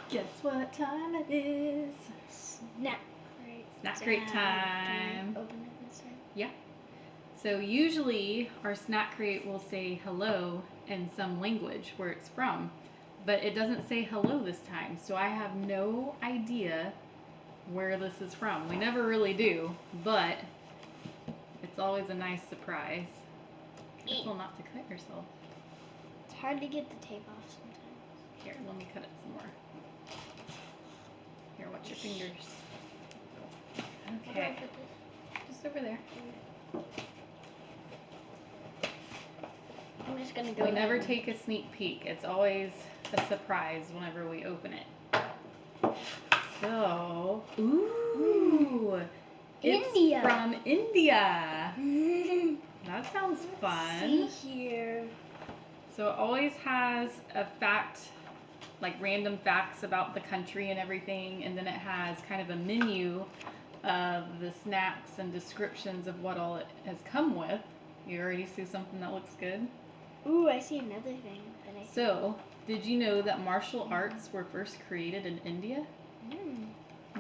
Guess what time it is? Snack crate. Snack crate time. Can I open it this time? Yeah. So usually our snack crate will say hello in some language where it's from, but it doesn't say hello this time. So I have no idea where this is from. We never really do, but it's always a nice surprise. Careful not to cut yourself. It's hard to get the tape off sometimes. Here, let me cut it some more. Here, watch your fingers. Okay. Just over there. I'm just gonna go. We never take a sneak peek. It's always a surprise whenever we open it. So, ooh, India. It's from India. That sounds fun. See here. So it always has a fact, like random facts about the country and everything, and then it has kind of a menu of the snacks and descriptions of what all it has come with. You already see something that looks good? Ooh, I see another thing. So, did you know that martial arts were first created in India?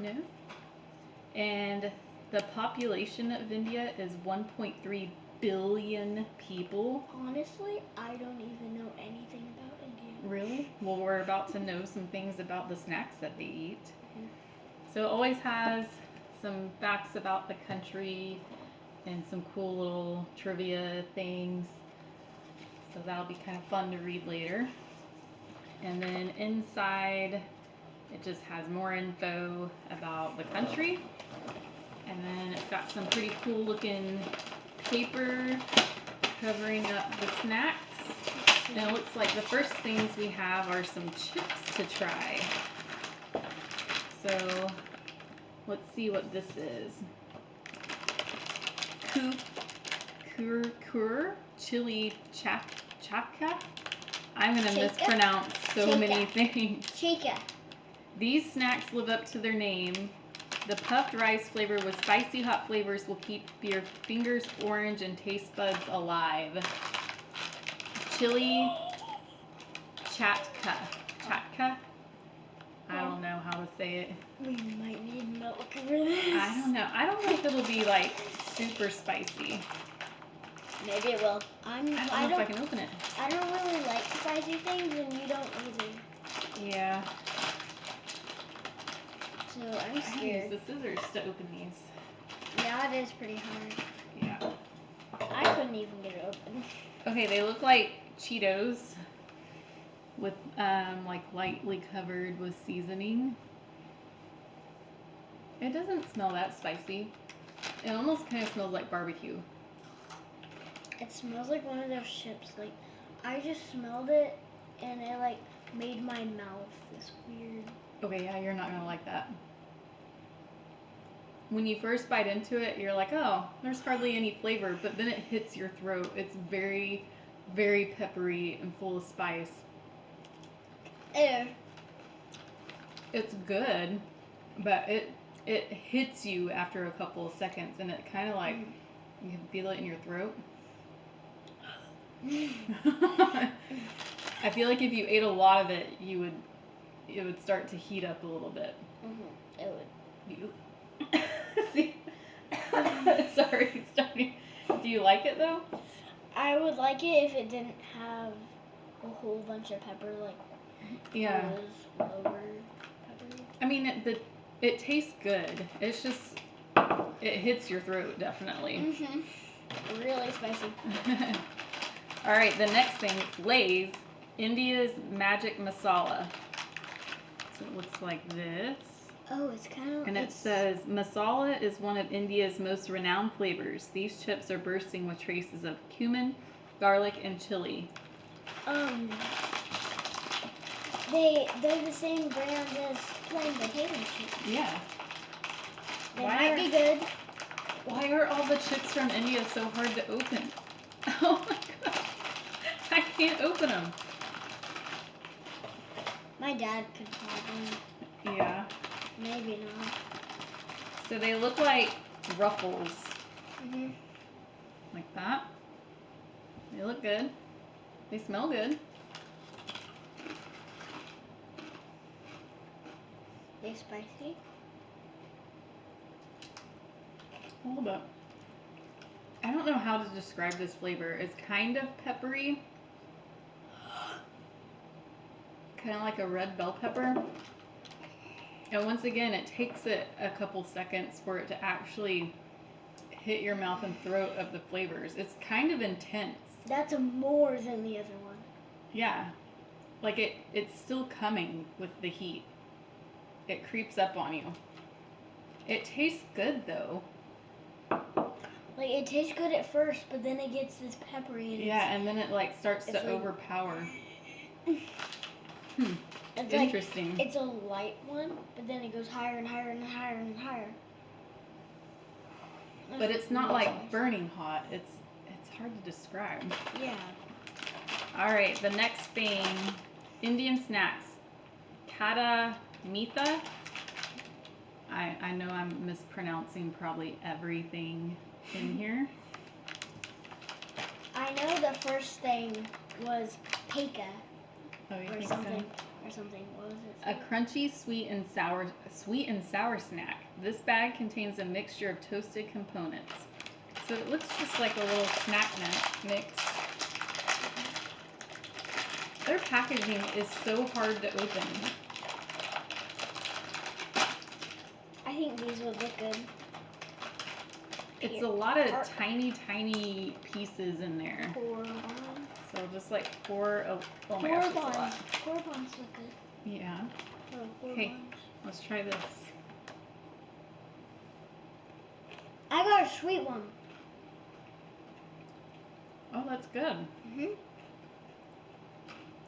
No? And the population of India is 1.3 billion people. Honestly, I don't even know anything about India. Really? Well, we're about to know some things about the snacks that they eat. So it always has some facts about the country and some cool little trivia things. So that'll be kind of fun to read later. And then inside, it just has more info about the country. And then it's got some pretty cool looking paper covering up the snacks. And it looks like the first things we have are some chips to try. So let's see what this is. Kur chili chapka. I'm gonna mispronounce so many things. Chica. These snacks live up to their name. The puffed rice flavor with spicy hot flavors will keep your fingers orange and taste buds alive. Chili chatka. Chatka? I don't know how to say it. We might need milk for this. I don't know. I don't know if it'll be like super spicy. Maybe it will. I don't know if I can open it. I don't really like spicy things, and you don't either. Yeah. So I'm scared. I use the scissors to open these. Yeah, it is pretty hard. Yeah. I couldn't even get it open. Okay, they look like Cheetos with like lightly covered with seasoning. It doesn't smell that spicy. It almost kind of smells like barbecue. It smells like one of those chips. Like, I just smelled it, and it like made my mouth this weird. Okay, yeah, you're not gonna like that. When you first bite into it, you're like, oh, there's hardly any flavor, but then it hits your throat. It's very, very peppery and full of spice. Ew. It's good, but it hits you after a couple of seconds, and it kind of like, you can feel it in your throat. I feel like if you ate a lot of it, it would start to heat up a little bit. It would. See? Sorry, starting. Do you like it though? I would like it if it didn't have a whole bunch of pepper, like Yeah. lower peppery. I mean, it tastes good. It's just, it hits your throat, definitely. Really spicy. All right, the next thing is Lay's India's Magic Masala. So it looks like this. Oh, it's kind of. And it says, masala is one of India's most renowned flavors. These chips are bursting with traces of cumin, garlic, and chili. They're the same brand as plain potato chips. Yeah. They might be good. Why are all the chips from India so hard to open? Oh my god. I can't open them. My dad could probably. Yeah. Maybe not. So they look like ruffles. Like that. They look good. They smell good. they spicy? A little bit. I don't know how to describe this flavor. It's kind of peppery. Kind of like a red bell pepper. And once again, it takes it a couple seconds for it to actually hit your mouth and throat of the flavors. It's kind of intense. That's more than the other one. Yeah. Like it's still coming with the heat. It creeps up on you. It tastes good though. Like it tastes good at first, but then it gets this peppery. And yeah, and then it like starts to like, overpower. It's Interesting. Like, it's a light one, but then it goes higher and higher and higher and higher. But it's not like burning hot. It's hard to describe. Yeah. All right, the next thing, Indian snacks. Kata Mitha. I know I'm mispronouncing probably everything in here. I know the first thing was Kacha. Oh, you Or think something. so? Or something. What was it? A crunchy sweet and sour snack. This bag contains a mixture of toasted components. So it looks just like a little snack mix. Their packaging is so hard to open. I think these would look good. It's a lot of tiny pieces in there. So just like pour. Oh my gosh, that's a lot. Four buns look good. Yeah. Four Okay, buns. let's try this. I got a sweet one. Oh, that's good.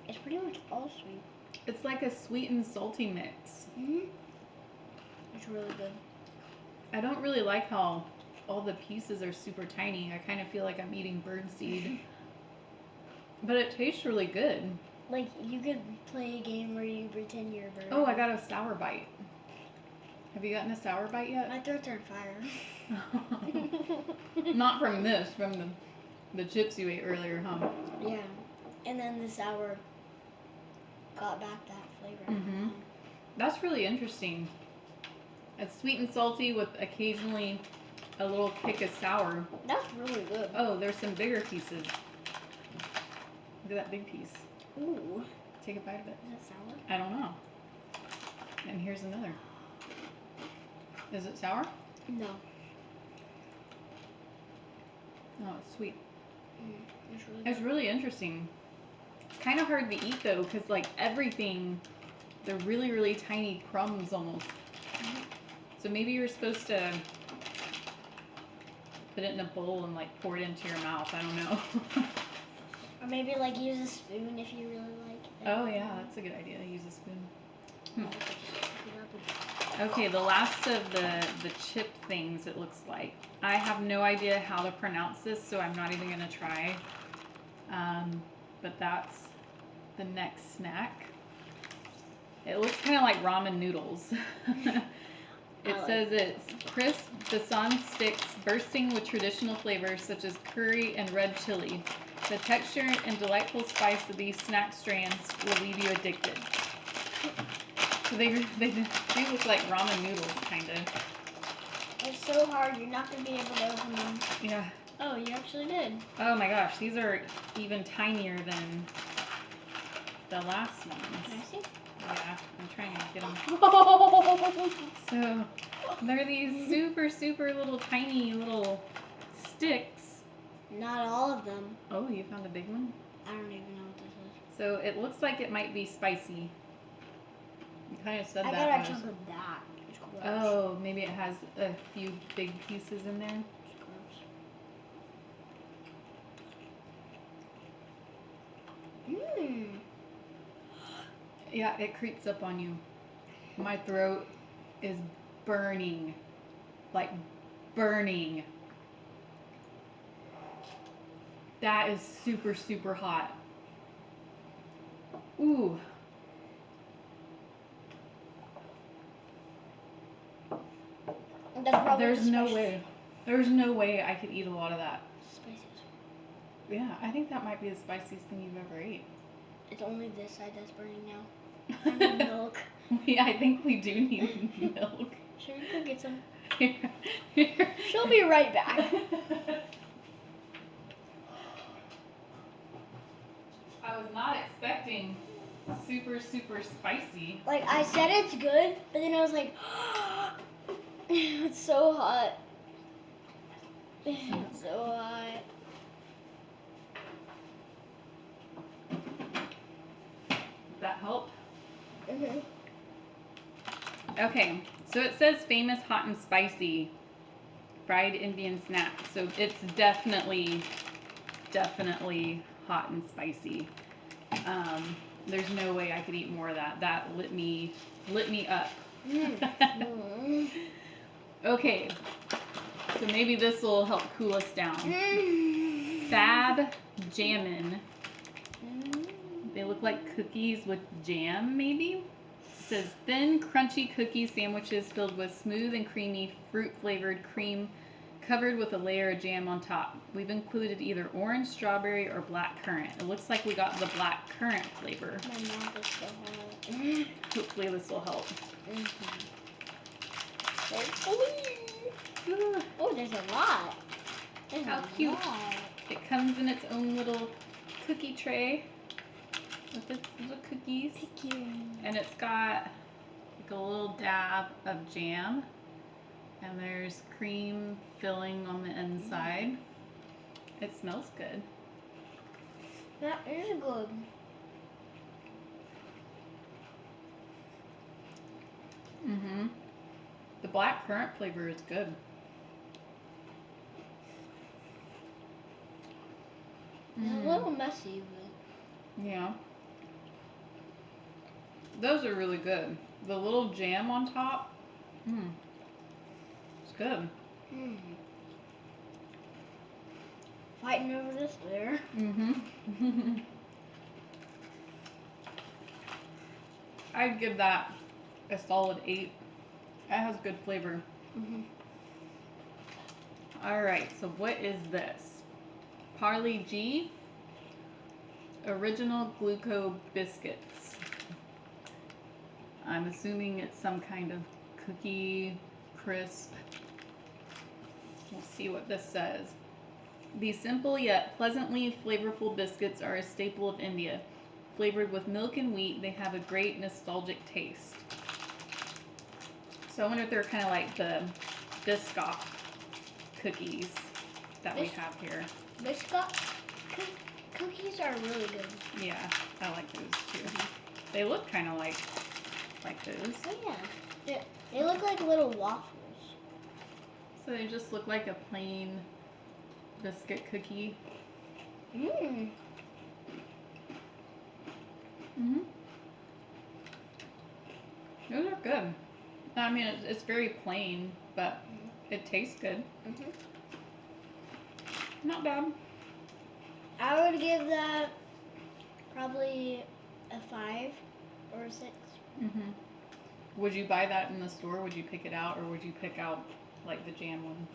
It's pretty much all sweet. It's like a sweet and salty mix. It's really good. I don't really like how all the pieces are super tiny. I kind of feel like I'm eating birdseed. But it tastes really good. Like, you could play a game where you pretend you're a bird. Oh, I got a sour bite. Have you gotten a sour bite yet? My throat's on fire. Not from this, from the chips you ate earlier, huh? Yeah. And then the sour got back that flavor. That's really interesting. It's sweet and salty with occasionally a little kick of sour. That's really good. Oh, there's some bigger pieces. Look at that big piece. Ooh. Take a bite of it. Is that sour? I don't know. And here's another. Is it sour? No. No, it's sweet. It's really good. It's really interesting. It's kind of hard to eat though, because like everything, they're really tiny crumbs almost. So maybe you're supposed to put it in a bowl and like pour it into your mouth. I don't know. Or maybe like use a spoon if you really like it. Oh yeah, that's a good idea. Use a spoon. Okay, the last of the chip things, it looks like. I have no idea how to pronounce this, so I'm not even going to try. But that's the next snack. It looks kind of like ramen noodles. It says it's crisp Besan sticks bursting with traditional flavors such as curry and red chili. The texture and delightful spice of these snack strands will leave you addicted. So they do look like ramen noodles, kind of. It's so hard, you're not going to be able to open them. Yeah. Oh, you actually did. Oh my gosh, these are even tinier than the last ones. Can I see? Yeah, I'm trying to get them. So they're these super little tiny little sticks. Not all of them. Oh, you found a big one? I don't even know what this is. So it looks like it might be spicy. You kind of said I that got a was. chunk of that. It's gross. Oh, maybe it has a few big pieces in there. It's gross. Mmm. Yeah, it creeps up on you. My throat is burning. Like burning. That is super hot. Ooh. That's probably There's no way. There's no way I could eat a lot of that. Spicy. Yeah, I think that might be the spiciest thing you've ever ate. It's only this side that's burning now. I need milk. I think we do need milk. Should we go get some? Here. She'll be right back. I was not expecting super, super spicy. Like, I said it's good, but then I was like, it's so hot. It's so hot. Did that help? Mhm. Okay, so it says famous hot and spicy fried Indian snack. So it's definitely hot and spicy. There's no way I could eat more of that. That lit me up. Mm. Okay, so maybe this will help cool us down. Fab Jammin'. They look like cookies with jam, maybe? It says thin, crunchy cookie sandwiches filled with smooth and creamy fruit-flavored cream covered with a layer of jam on top. We've included either orange, strawberry, or black currant. It looks like we got the black currant flavor. My mouth is so hot. Hopefully this will help. Hopefully. Oh, there's a lot. There's How a cute. lot. It comes in its own little cookie tray with its little cookies. And it's got like a little dab of jam. And there's cream filling on the inside. It smells good. That is good. Mm-hmm. The black currant flavor is good. It's a little messy, but Yeah. Those are really good. The little jam on top. It's good. Fighting over this there. Mm-hmm. I'd give that a solid 8. It has good flavor. Alright, so what is this? Parley G Original Gluco Biscuits. I'm assuming it's some kind of cookie crisp. We'll see what this says. These simple yet pleasantly flavorful biscuits are a staple of India. Flavored with milk and wheat, they have a great nostalgic taste. So I wonder if they're kind of like the Biscoff cookies that we have here. Biscuit cookies are really good. Yeah, I like those too. They look kind of like those. Oh yeah, they look like little waffles. So they just look like a plain biscuit cookie. Mmm. Mhm. Those are good. I mean, it's very plain, but it tastes good. Not bad. I would give that probably a 5 or a 6. Would you buy that in the store? Would you pick it out, or would you pick out like the jam ones?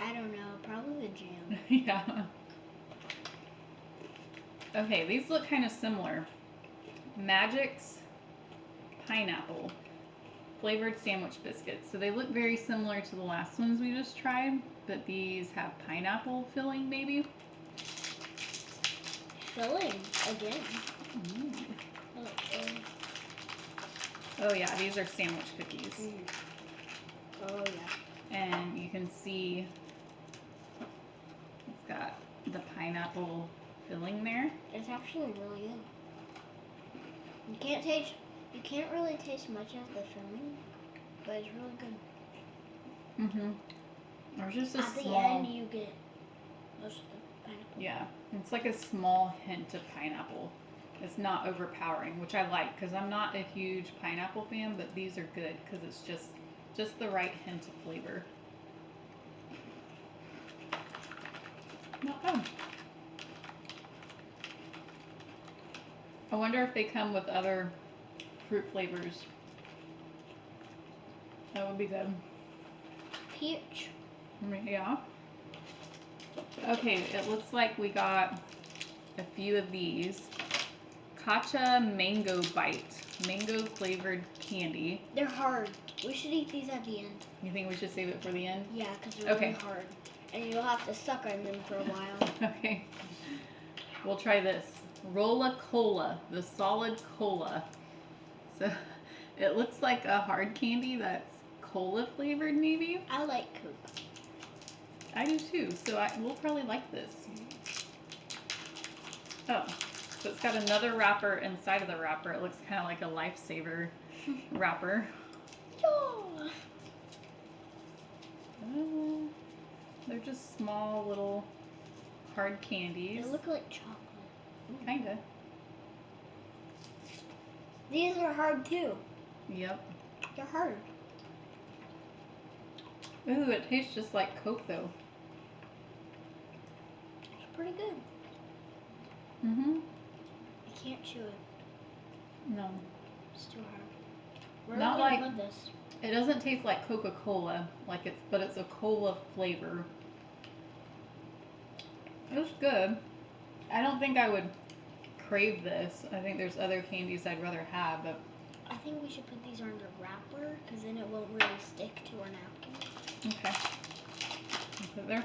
I don't know, probably the jam. Yeah. Okay, these look kind of similar. Magic's Pineapple flavored sandwich biscuits. So they look very similar to the last ones we just tried, but these have pineapple filling maybe. Filling again. Oh yeah, these are sandwich cookies. Oh yeah. And you can see it's got the pineapple filling there. It's actually really good. You can't really taste much of the filling, but it's really good. There's just a At small. the end, you get most of the pineapple. Yeah, it's like a small hint of pineapple. It's not overpowering, which I like because I'm not a huge pineapple fan, but these are good because it's just the right hint of flavor. Not bad. I wonder if they come with other fruit flavors. That would be good. Peach. Yeah. Okay, it looks like we got a few of these. Kacha Mango Bite. Mango flavored candy. They're hard. We should eat these at the end. You think we should save it for the end? Yeah, because they're Okay. really hard. And you'll have to suck on them for a while. Okay. We'll try this. Rolla Cola, the solid cola. So it looks like a hard candy that's cola flavored maybe. I like Coke. I do too, so we'll probably like this. Oh, so it's got another wrapper inside of the wrapper. It looks kind of like a Lifesaver wrapper. Yeah. They're just small little hard candies. They look like chocolate. Kinda. These are hard too. Yep. They're hard. Ooh, it tastes just like Coke though. It's pretty good. Mm-hmm. I can't chew it. No. It's too hard. Where Not are we like- gonna put this? It doesn't taste like Coca-Cola, but it's a cola flavor. It's good. I don't think I would crave this. I think there's other candies I'd rather have, but I think we should put these on the wrapper because then it won't really stick to our napkin. okay. Put it there.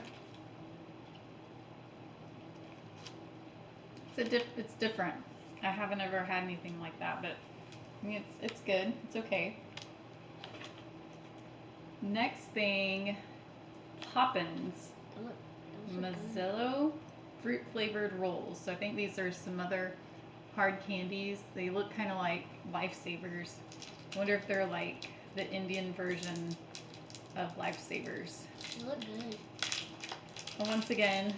It's different. I haven't ever had anything like that, but I mean, it's good. It's okay. Next thing, Poppins. Oh, look, those look good. Mozilla fruit flavored rolls. So I think these are some other hard candies. They look kind of like Lifesavers. I wonder if they're like the Indian version of Lifesavers. They look good. And once again,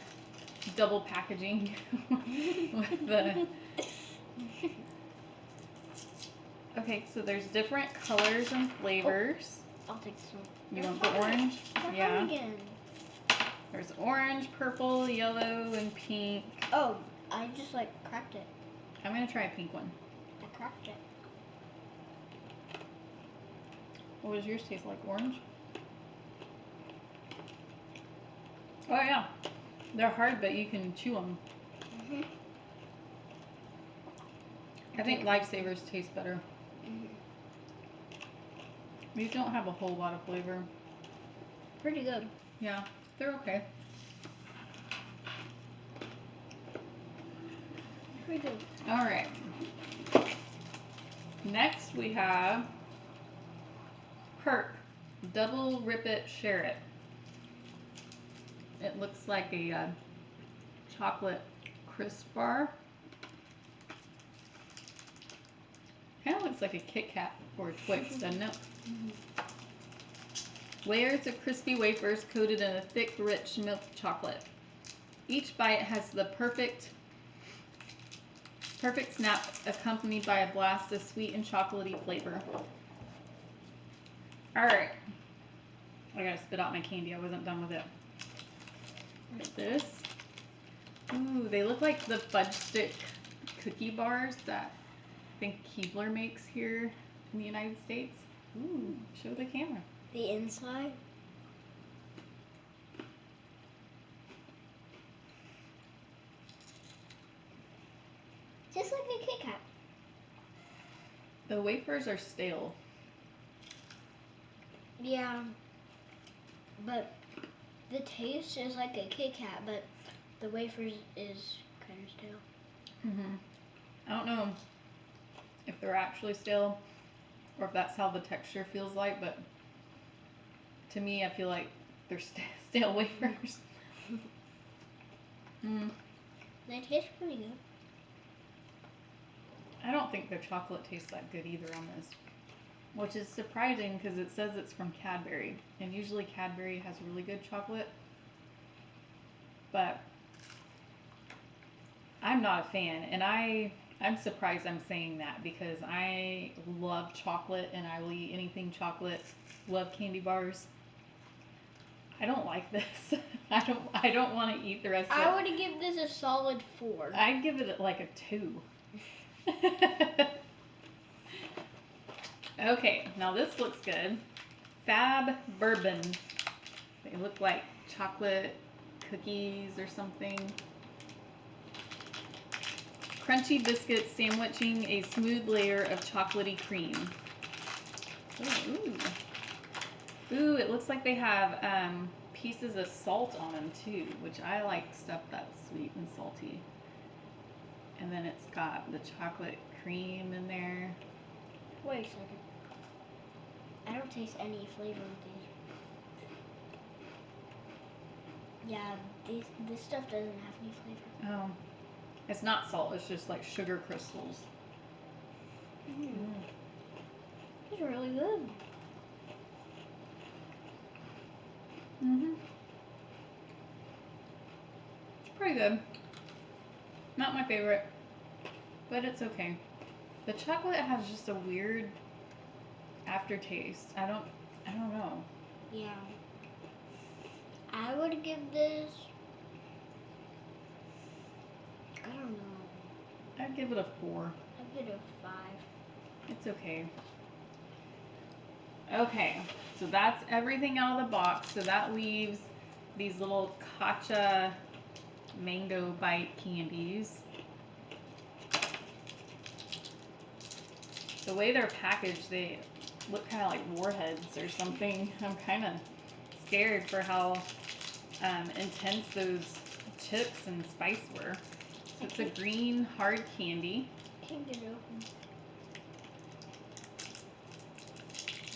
double packaging with the. Okay, so there's different colors and flavors. I'll take this one. You They're want the fun. orange? They're Yeah. fun again. There's orange, purple, yellow, and pink. Oh, I just like cracked it. I'm gonna try a pink one. I cracked it. What does yours taste like? Orange? Oh yeah, they're hard, but you can chew them. Mhm. I think Lifesavers taste better. Mhm. These don't have a whole lot of flavor. Pretty good. Yeah, they're okay. Pretty good. All right. Next we have Perk Double Rip It Share It. It looks like a chocolate crisp bar. Kind of looks like a Kit Kat or a Twix, doesn't it? Layers of crispy wafers coated in a thick, rich milk chocolate. Each bite has the perfect snap accompanied by a blast of sweet and chocolatey flavor. Alright. I gotta spit out my candy. I wasn't done with it. Like this. Ooh, they look like the fudge stick cookie bars that I think Keebler makes here in the United States. Ooh, show the camera. The inside. Just like a Kit Kat. The wafers are stale. Yeah. But the taste is like a Kit Kat, but the wafers is kind of stale. I don't know if they're actually stale or if that's how the texture feels like, but to me, I feel like they're stale wafers. They taste pretty good. I don't think their chocolate tastes that good either on this, which is surprising because it says it's from Cadbury, and usually Cadbury has really good chocolate, but I'm not a fan, and I'm surprised I'm saying that because I love chocolate and I will eat anything chocolate. Love candy bars. I don't like this. I don't want to eat the rest of it. I would give this a solid 4. I'd give it like a 2. Okay, now this looks good. Fab Bourbon. They look like chocolate cookies or something. crunchy biscuits sandwiching a smooth layer of chocolatey cream. Ooh. Ooh, it looks like they have pieces of salt on them too, which I like stuff that's sweet and salty. And then it's got the chocolate cream in there. Wait a second. I don't taste any flavor with these. Yeah, this stuff doesn't have any flavor. Oh, it's not salt. It's just like sugar crystals. It's really good. It's pretty good. Not my favorite, but it's okay. The chocolate has just a weird aftertaste. I don't know. Yeah. I would give this, I don't know. I'd give it a 4. I'd give it a 5. It's okay. Okay, so that's everything out of the box. So that leaves these little Kacha mango bite candies. The way they're packaged, they look kind of like warheads or something. I'm kind of scared for how intense those chips and spice were. So it's a green hard candy. Can't get it open.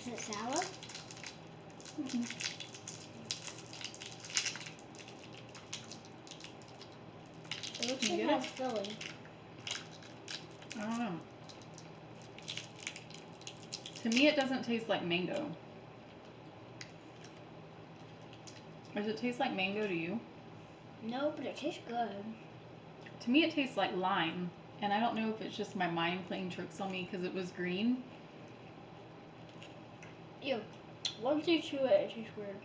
Is it sour? It looks like it has filling. I don't know. To me, it doesn't taste like mango. Does it taste like mango to you? No, but it tastes good. To me, it tastes like lime. And I don't know if it's just my mind playing tricks on me because it was green. Ew. Once you chew it, it tastes weird.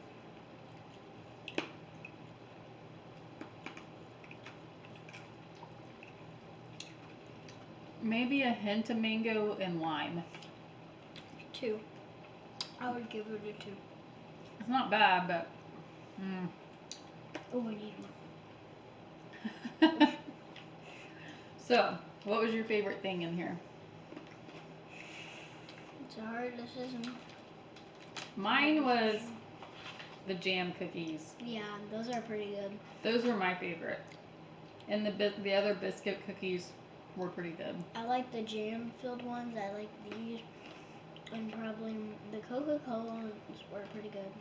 Maybe a hint of mango and lime. 2. I would give it a 2. It's not bad, but... Oh, I need more. So, what was your favorite thing in here? It's a hard decision. Mine was the jam cookies. Yeah, those are pretty good. Those were my favorite. And the other biscuit cookies were pretty good. I like the jam-filled ones. I like these. And probably the Coca-Cola ones were pretty good.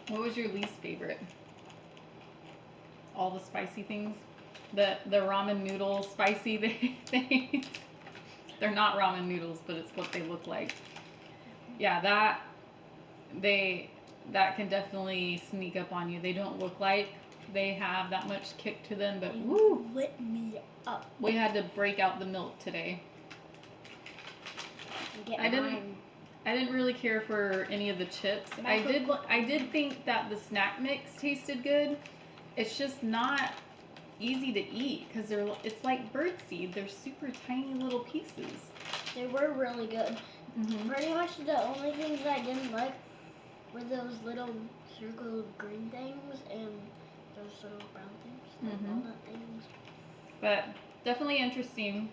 What was your least favorite? All the spicy things? The ramen noodle spicy things? They're not ramen noodles, but it's what they look like. Yeah, that can definitely sneak up on you. They don't look like they have that much kick to them, but woo! Lit me up. We had to break out the milk today. I didn't really care for any of the chips. I did think that the snack mix tasted good. It's just not easy to eat because it's like birdseed. They're super tiny little pieces. They were really good. Pretty much the only things I didn't like were those little circle green things and those little brown things, walnut things. But definitely interesting.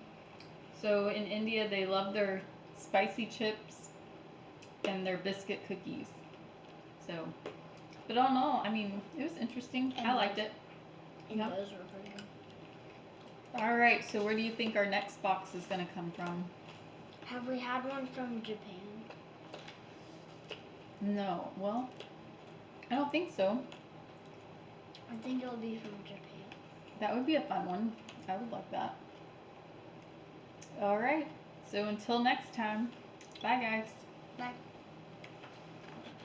So in India, they love their spicy chips and their biscuit cookies. So, but all in all, I mean, it was interesting. I liked it. And those were pretty good. All right, so where do you think our next box is going to come from? Have we had one from Japan? No. Well, I don't think so. I think it'll be from Japan. That would be a fun one. I would like that. All right. So until next time, bye guys. Bye.